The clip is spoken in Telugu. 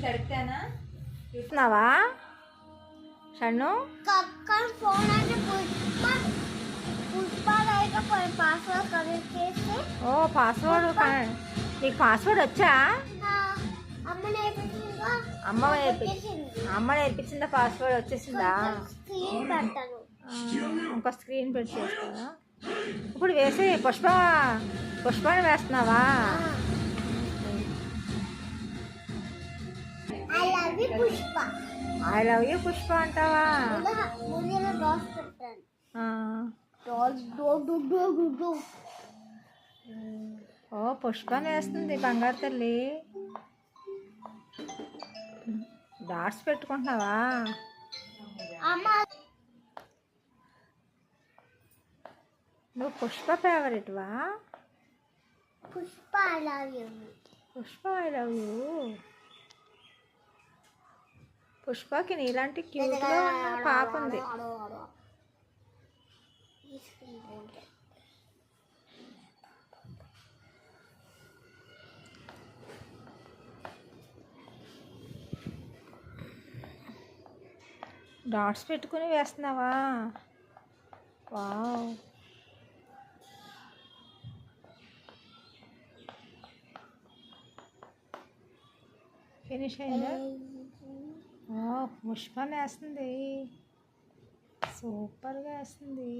తడిపానా చూస్తున్నావా షన్ను? ఓ పాస్వర్డ్ నీకు పాస్వర్డ్ వచ్చా? అమ్మ నేర్పించిందా? పాస్వర్డ్ వచ్చేసిందా? ఇంకో స్క్రీన్ పెట్టి చేస్తావా? ఇప్పుడు వేసి పుష్పాన్ని వేస్తున్నావా? ఐ లవ్ యూ పుష్ప అంటావా? ఓ పుష్పాన్ని వేస్తుంది బంగారు తల్లి. డాట్స్ పెట్టుకుంటున్నావా? నువ్వు పుష్ప ఫేవరెట్వా? Pushpa I love you. పుష్పకి నీలాంటి క్యూట్గా ఉన్న పాప ఉంది. డాట్స్ పెట్టుకుని వేస్తున్నావా? వావ్, ఫినిష్ అయిందా? పుష్పాన్ని వేస్తుంది, సూపర్గా వేస్తుంది.